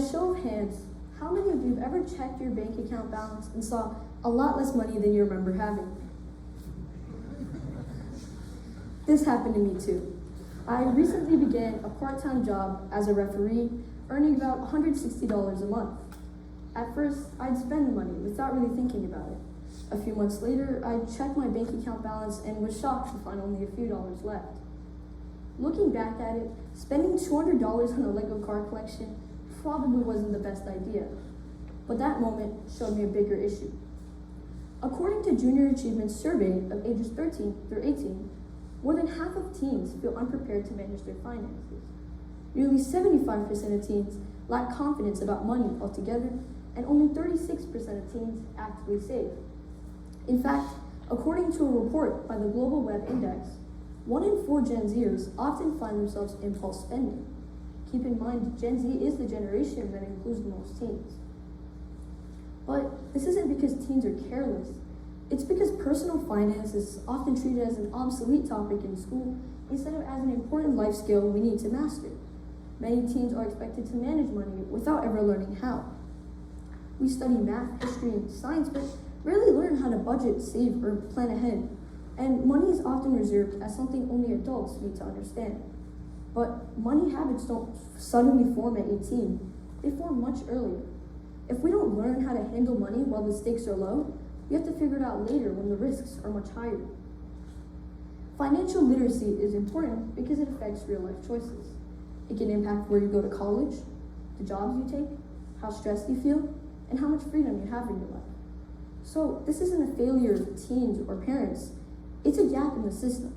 a show of hands, how many of you have ever checked your bank account balance and saw a lot less money than you remember having? This happened to me too. I recently began a part-time job as a referee, earning about $160 a month. At first, I'd spend the money without really thinking about it. A few months later, I checked my bank account balance and was shocked to find only a few dollars left. Looking back at it, spending $200 on a Lego car collection probably wasn't the best idea, but that moment showed me a bigger issue. According to Junior Achievement Survey of ages 13 through 18, more than half of teens feel unprepared to manage their finances. Nearly 75% of teens lack confidence about money altogether, and only 36% of teens actively save. In fact, according to a report by the Global Web Index, 1 in 4 Gen Zers often find themselves impulse spending. Keep in mind, Gen Z is the generation that includes the most teens. But this isn't because teens are careless. It's because personal finance is often treated as an obsolete topic in school instead of as an important life skill we need to master. Many teens are expected to manage money without ever learning how. We study math, history, and science, but rarely learn how to budget, save, or plan ahead. And money is often reserved as something only adults need to understand. But money habits don't suddenly form at 18. They form much earlier. If we don't learn how to handle money while the stakes are low, we have to figure it out later when the risks are much higher. Financial literacy is important because it affects real-life choices. It can impact where you go to college, the jobs you take, how stressed you feel, and how much freedom you have in your life. So this isn't a failure of teens or parents, it's a gap in the system.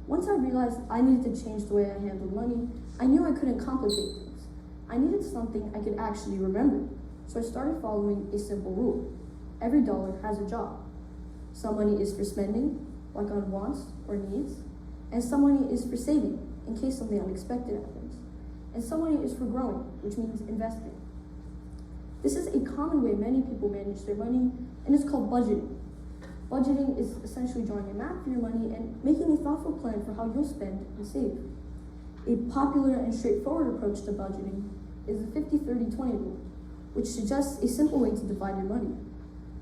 Once I realized I needed to change the way I handled money, I knew I couldn't complicate things. I needed something I could actually remember, so I started following a simple rule. Every dollar has a job. Some money is for spending, like on wants or needs, and some money is for saving, in case something unexpected happens. And some money is for growing, which means investing. This is a common way many people manage their money, and it's called budgeting. Budgeting is essentially drawing a map for your money and making a thoughtful plan for how you'll spend and save. A popular and straightforward approach to budgeting is the 50-30-20 rule, which suggests a simple way to divide your money.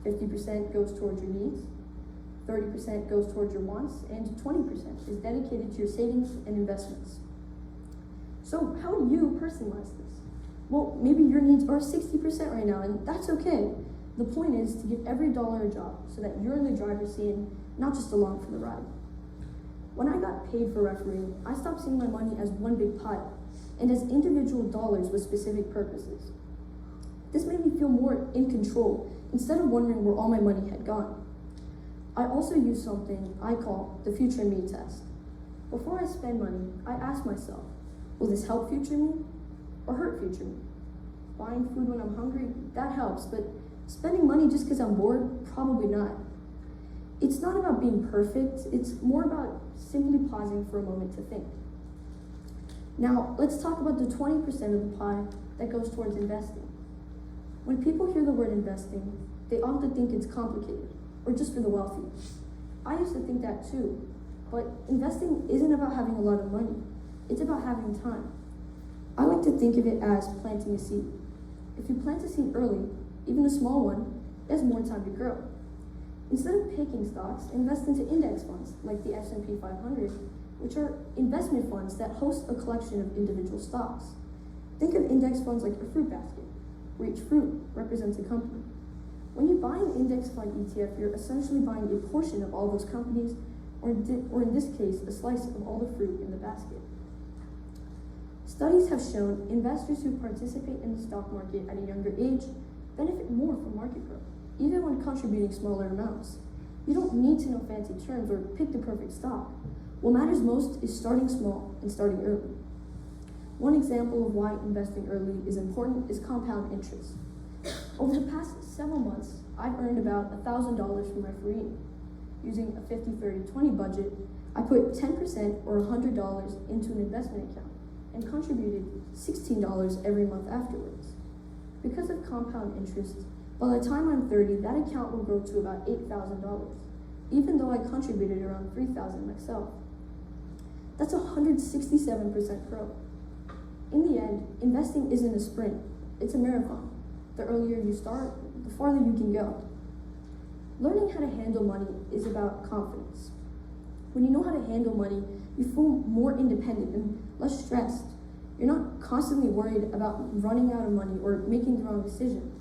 50% goes towards your needs, 30% goes towards your wants, and 20% is dedicated to your savings and investments. So how do you personalize this? Well, maybe your needs are 60% right now, and that's okay. The point is to give every dollar a job so that you're in the driver's seat and not just along for the ride. When I got paid for refereeing, I stopped seeing my money as one big pile and as individual dollars with specific purposes. This made me feel more in control instead of wondering where all my money had gone. I also use something I call the future me test. Before I spend money, I ask myself, will this help future me or hurt future me? Buying food when I'm hungry, that helps, but spending money just because I'm bored, probably not. It's not about being perfect, it's more about simply pausing for a moment to think. Now, let's talk about the 20% of the pie that goes towards investing. When people hear the word investing, they often think it's complicated, or just for the wealthy. I used to think that too, but investing isn't about having a lot of money, it's about having time. I like to think of it as planting a seed. If you plant a seed early, even a small one, it has more time to grow. Instead of picking stocks, invest into index funds like the S&P 500, which are investment funds that host a collection of individual stocks. Think of index funds like a fruit basket, where each fruit represents a company. When you buy an index fund ETF, you're essentially buying a portion of all those companies, or in this case, a slice of all the fruit in the basket. Studies have shown investors who participate in the stock market at a younger age benefit more from market growth, even when contributing smaller amounts. You don't need to know fancy terms or pick the perfect stock. What matters most is starting small and starting early. One example of why investing early is important is compound interest. Over the past several months, I've earned about $1,000 from refereeing. Using a 50-30-20 budget, I put 10% or $100 into an investment account and contributed $16 every month afterwards. Because of compound interest, by the time I'm 30, that account will grow to about $8,000, even though I contributed around $3,000 myself. That's 167% growth. In the end, investing isn't a sprint, It's a marathon. The earlier you start, the farther you can go. Learning how to handle money is about confidence. When you know how to handle money, you feel more independent and less stressed. You're not constantly worried about running out of money or making the wrong decision.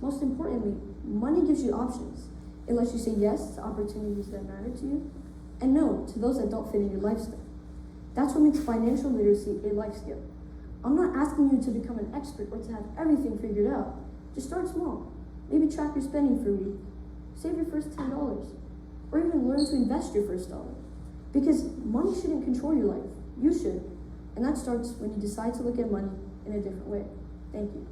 Most importantly, money gives you options. It lets you say yes to opportunities that matter to you and no to those that don't fit in your lifestyle. That's what makes financial literacy a life skill. I'm not asking you to become an expert or to have everything figured out. Just start small. Maybe track your spending for a week. Save your first $10. Or even learn to invest your first dollar. Because money shouldn't control your life. You should. And that starts when you decide to look at money in a different way. Thank you.